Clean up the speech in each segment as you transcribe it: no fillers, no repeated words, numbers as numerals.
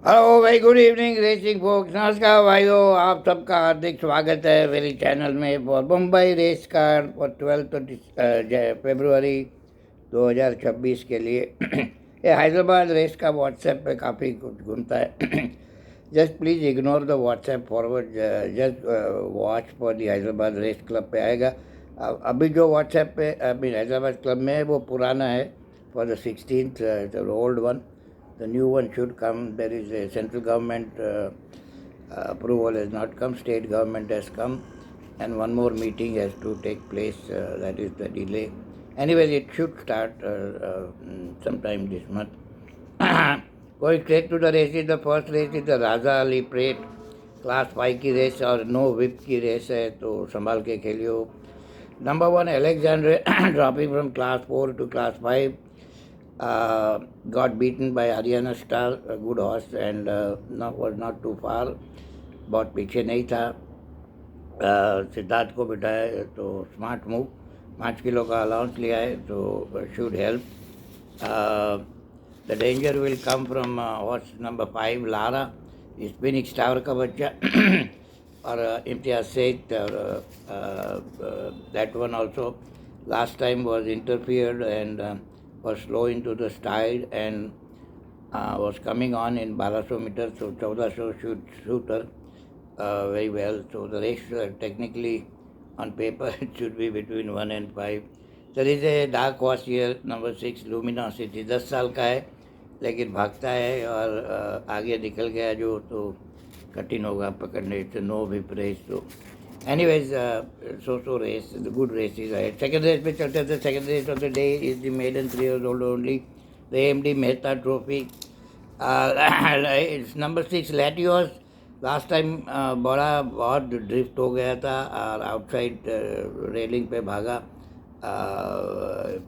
Hello भाई, good evening racing focus. नमस्कार भाइयों, आप सबका हार्दिक स्वागत है मेरी चैनल में for Mumbai race card for 12 फरवरी 2026 के लिए। ये हैदराबाद रेस का व्हाट्सएप पे काफ़ी कुछ घूमता है। Just please ignore the WhatsApp forward, just watch for the Hyderabad race club पे आएगा। अभी जो व्हाट्सएप पे अभी हैदराबाद क्लब में है वो पुराना है, for the 16th, old one. The new one should come. There is a central government approval has not come, state government has come, and one more meeting has to take place. That is the delay. Anyways, it should start sometime this month. Going straight to the races, the first race is the Raza Ali Parade, class 5 की race और no whip की race है, तो संभाल के खेलियो। Number 1 Alexander dropping from class 4 to class 5. Got beaten by Haryana Star, a good horse, and was not too far, बहुत पीछे नहीं था। सिद्धार्थ को बिठाया तो स्मार्ट मूव, 5 किलो का अलाउंस लिया है तो should help. The danger will come from horse number 5 Lara, स्पिनिक स्टार का बच्चा। और Imtiaz Seth, that one also last time was interfered and was slow into the stride and was coming on in 1200 meters, so 1400 shoot her very well. So the race technically on paper it should be between 1 and 5. There is a dark horse here, number 6 Luminosity, 10 साल का है लेकिन भागता है और आगे निकल गया जो तो कठिन होगा पकड़ने से, नो भी प्रेस। तो anyways, so race, the good race is ahead. Second race पे चलते थे। Second race of the day is the maiden 3 years old only, the AMD Mehta Trophy. It's number 6 Latios. Last time बड़ा बहुत drift हो गया था और outside railing पे भागा,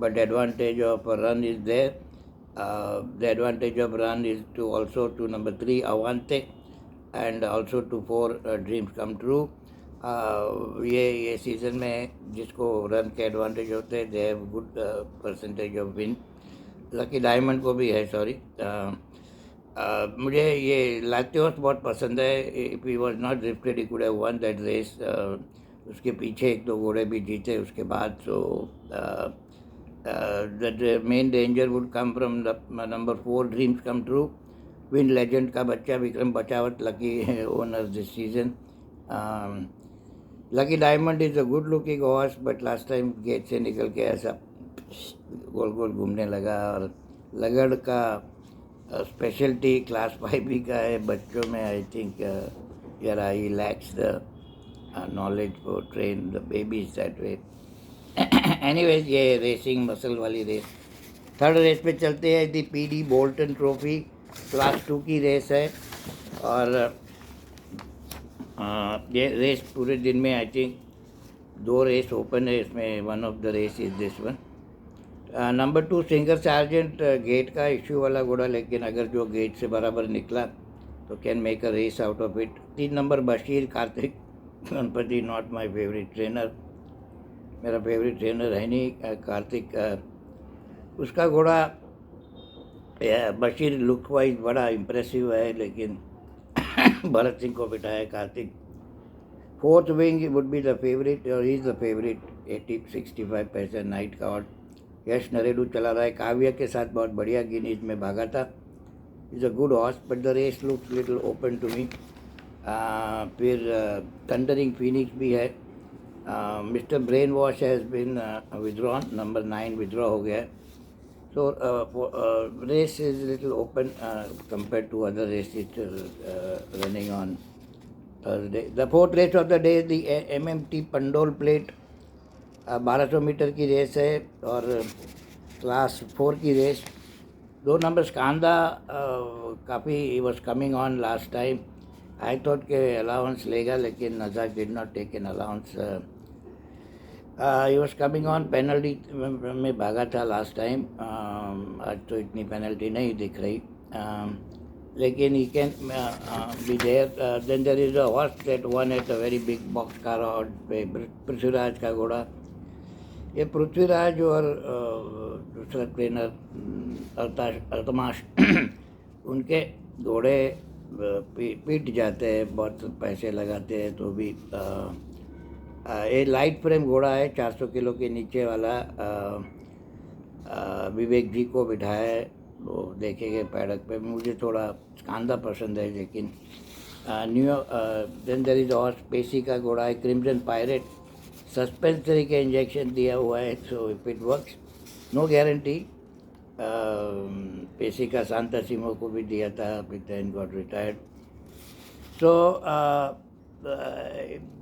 but advantage of run is there. The advantage of run is to also to number 3 Avante and also to 4 dreams come true. ये season में जिसको रन के एडवांटेज होते हैं, they have good percentage of win. Lucky diamond को भी है, sorry. मुझे ये लातियोस बहुत पसंद है. If he was not drifted he could have won that race. उसके पीछे 1-2 घोड़े भी जीते उसके बाद. So the main danger would come from the number 4 dreams come true, win legend का बच्चा Vikram Bachawat, lucky owner this season. Lucky diamond is a good looking horse, but last time gate से निकल के ऐसा गोल गोल घूमने लगा. और लगड़ का स्पेशलिटी क्लास 5 भी का है बच्चों में. आई थिंक यार I lacks the knowledge for train the babies that way. Anyways, ये रेसिंग मसल वाली रेस. थर्ड रेस पे चलते हैं. The PD Bolton trophy class 2 की रेस है और ये रेस पूरे दिन में आई थिंक 2 रेस ओपन है इसमें. One of the race is this one. Number 2 singer sergeant, gate का इश्यू वाला घोड़ा, लेकिन अगर जो गेट से बराबर निकला तो can make a race out of it. 3 number Bashir Kartik Ganpati, not my favourite trainer. मेरा फेवरेट ट्रेनर है नहीं कार्तिक. उसका घोड़ा बशीर लुक वाइज बड़ा इम्प्रेसिव है, लेकिन भरत सिंह को बिठाया Kartik. Fourth wing would be the favourite और इज़ द फेवरेट. 80-65 पैसे नाइट का. और यश नरेडू चला रहा है. काव्या के साथ बहुत बढ़िया गिनीज में भागा था. Is a good horse but the race looks little open to me. फिर थंडरिंग फिनिक्स भी है. Mister Brain Wash has been withdrawn, number 9 withdraw हो गया है. So race is a little open compared to other races running on Thursday. The fourth race of the day is the MMT Pandol Plate. 1200 metre की race है और class 4 की race. 2 number कांदा काफ़ी was coming on last time. I thought के allowance लेगा, लेकिन Nazak did not take an allowance. He was coming on. Penalty में भागा था लास्ट टाइम. आज तो इतनी पेनल्टी नहीं दिख रही, लेकिन he can be there. Then there is a horse that won at a very big box car odd पे, पृथ्वीराज का घोड़ा. ये पृथ्वीराज और दूसरा ट्रेनर अर्थमाश उनके घोड़े पीट जाते हैं, बहुत पैसे लगाते हैं तो भी। ये लाइट फ्रेम घोड़ा है, 400 किलो के नीचे वाला। विवेक जी को बिठाया है, वो देखेंगे पैडक पे। मुझे थोड़ा कांदा पसंद है, लेकिन new then there is horse Pesi का घोड़ा है, क्रिम्सन पायरेट। सस्पेंसरी के इंजेक्शन दिया हुआ है, so if it works no guarantee. Pesi का सांतासिमो को भी दिया था, अभी then got retired. So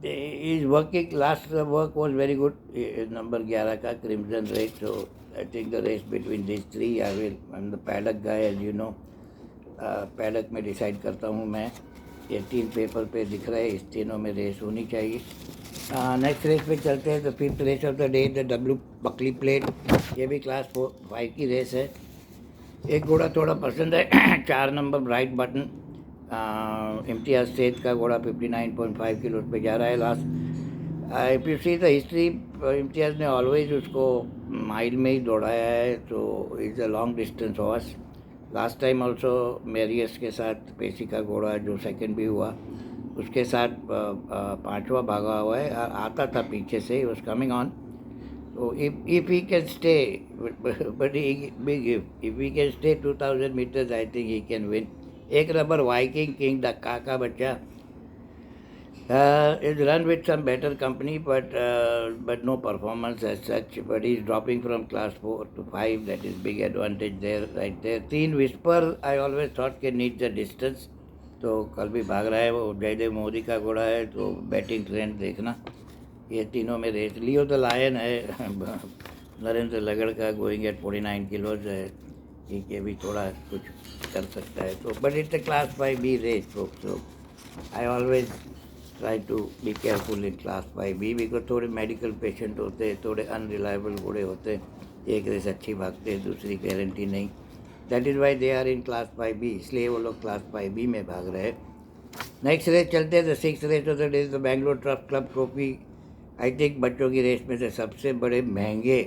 is working. Last work was very good. Number 11 का Crimson Race. So I think the race between these three, I'm the paddock guy, as you know. Paddock में decide करता हूँ मैं। ये 3 paper पे दिख रहा है, इस तीनों में रेस होनी चाहिए। नेक्स्ट रेस पे चलते हैं। The 5th race of the day, the W Buckley plate. ये भी क्लास 5 की रेस है। एक घोड़ा थोड़ा पसंद है 4 नंबर ब्राइट बटन। इम्तियाज सेठ का घोड़ा 59.5 किलो पे जा रहा है last. If you see the history, Imtiaz ने ऑलवेज उसको माइल में ही दौड़ाया है, तो is a long distance horse. Last time also Marius के साथ पेसी का घोड़ा जो सेकंड भी हुआ, उसके साथ 5वां भागा हुआ है। आता था पीछे से, was coming on. So if he can stay, but big if he can stay 2000 meters, I think he can win. एक नंबर वाइकिंग किंग डक्का का बच्चा is run with some better company, but no performance as such. But he's dropping from class 4 to 5. That is big advantage there, right there. 3 Whisper, I always thought can need the distance. तो कल भी भाग रहा है वो। जयदेव मोदी का घोड़ा है, तो बैटिंग ट्रेंड देखना। ये तीनों में रेस। लियो द लायन है नरेंद्र लगड़ का, गोइंग एट 49 किलोज है। ठीक है, भी थोड़ा कुछ कर सकता है। तो but it's a class 5B race, so I always try to be careful in class 5B, because थोड़े मेडिकल पेशेंट होते हैं, थोड़े अनरिलायबल घोड़े होते हैं। एक रेस अच्छी भागते हैं, दूसरी गारंटी नहीं। That is why they are in class 5B, इसलिए वो लोग क्लास 5B में भाग रहे हैं। नेक्स्ट रेस चलते हैं। The 6th race of the day, the Bangalore turf club trophy. I think बच्चों की रेस में से सबसे बड़े महंगे,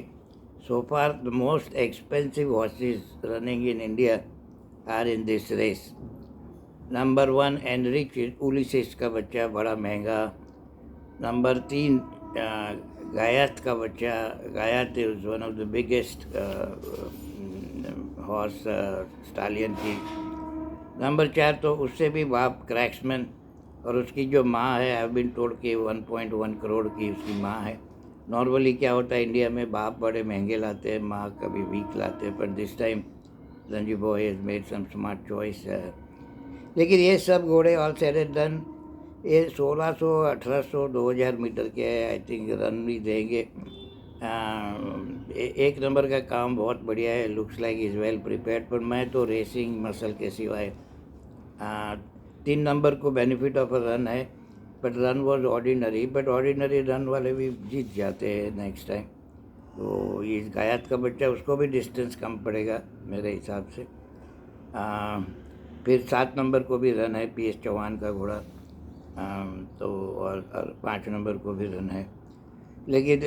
so far the most expensive horses running in India are in this race. Number 1 एनरिच उलिसिस का बच्चा, बड़ा महंगा। नंबर 3 गायत का बच्चा। गायत is one of the biggest horse stallion की। नंबर 4 तो उससे भी बाप क्रैक्समैन, और उसकी जो माँ है, आई बिन टोल्ड कि 1.1 करोड़ की उसकी माँ है। नॉर्मली क्या होता है इंडिया में, बाप बड़े महंगे लाते हैं, माँ कभी वीक लाते हैं, पर this time Ranji boy has made some smart choice. लेकिन ये सब घोड़े ऑल सेड एंड डन, ये 1600, 1800, 2000 मीटर के है। आई थिंक रन भी देंगे। एक नंबर का काम बहुत बढ़िया है, looks like is well prepared. पर मैं तो रेसिंग मसल के सिवाय 3 नंबर को बेनिफिट ऑफ अ रन है, but run was ordinary, but ordinary run वाले भी जीत जाते हैं नेक्स्ट टाइम। तो ये गायत का बच्चा, उसको भी डिस्टेंस कम पड़ेगा मेरे हिसाब से। फिर 7 नंबर को भी रन है, PS चौहान का घोड़ा। तो और 5 नंबर को भी रन है। लेकिन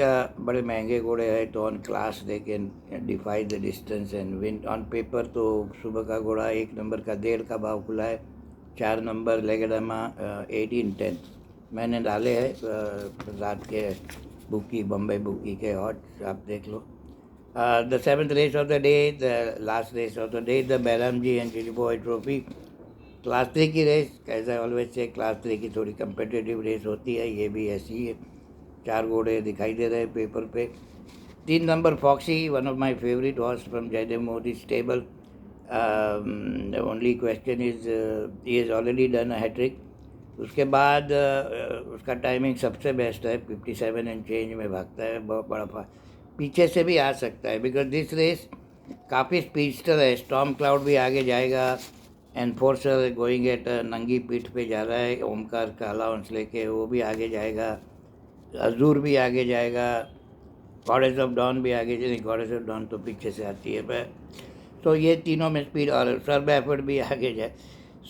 बड़े महंगे घोड़े हैं, तो on class they can defy the distance and win. On paper तो सुबह का घोड़ा 1 नंबर का 1.5 का भाव खुला है। 4 नंबर लेगडामा 18-10 मैंने डाले हैं रात के बुकी, बम्बई बुकी के हॉट, आप देख लो। The 7th race of the day, the last race of the day, the Byramjee and जिली बॉय ट्रॉफी। क्लास 3 की रेस, कैसा ऑलवेज से क्लास 3 की थोड़ी कंपेटिटिव रेस होती है, ये भी ऐसी है। 4 घोड़े दिखाई दे रहे हैं पेपर पे। 3 number Foxy, one of my favourite horse from Jaidev Modi stable. The only question is he has already done a hat trick. उसके बाद उसका टाइमिंग सबसे बेस्ट है, 57 एंड चेंज में भागता है, बहुत बड़ा पीछे से भी आ सकता है, बिकॉज दिस रेस काफ़ी स्पीडस्टर है। स्टॉर्म क्लाउड भी आगे जाएगा, एनफोर्सर गोइंग एट नंगी पीठ पे जा रहा है, ओमकार का अलाउंस लेके, वो भी आगे जाएगा। अजूर भी आगे जाएगा, गॉडेस ऑफ डॉन भी आगे जाएगी। गॉडेस ऑफ डॉन तो पीछे से आती है, तो ये तीनों में स्पीड, और सर्ब एफर्ट भी आगे जाए।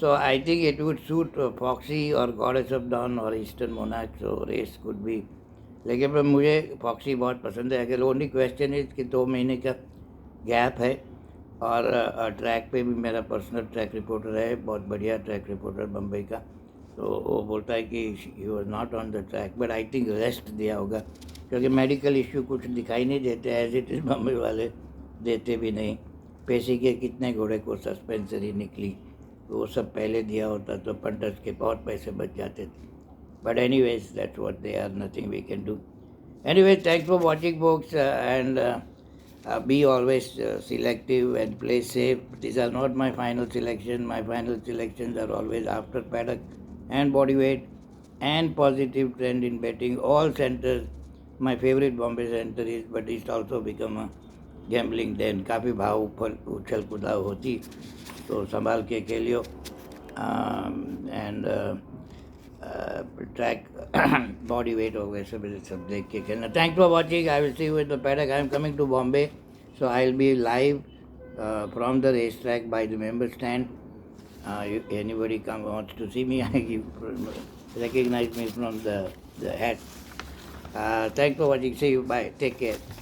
So I think it would suit foxy और गॉडेस ऑफ डॉन और eastern monarch, so race could भी। लेकिन पर मुझे फॉक्सी बहुत पसंद है। अगर ओनली क्वेश्चन इज कि 2 महीने का गैप है, और ट्रैक पे भी मेरा पर्सनल ट्रैक रिपोर्टर है, बहुत बढ़िया ट्रैक रिपोर्टर बम्बई का। तो वो बोलता है कि ही was not on the track, but I think rest दिया होगा, क्योंकि मेडिकल इश्यू कुछ दिखाई नहीं देते एज इट इज़, बम्बई वाले देते भी नहीं। पेशी के कितने घोड़े को सस्पेंसरी निकली, वो सब पहले दिया होता तो पंटर्स के बहुत पैसे बच जाते थे। But anyways that's what they are, nothing we can do. Anyways, thanks for watching folks, and be always selective and play safe. These are not my final selection. My final selections are always after paddock and body weight and positive trend in betting. All centers, my favorite Bombay center is, but it's also become a gambling den. काफ़ी भाव ऊपर उछल कूदाव होती, तो संभाल के खेलियो and track body weight हो गए सब देख के खेलना। Thanks for watching, I will see you in the paddock. I am coming to Bombay, so I will be live from the race track by the member stand. Anybody wants to see me, recognize me from the hat. Thanks for watching. See you. Bye. Take care.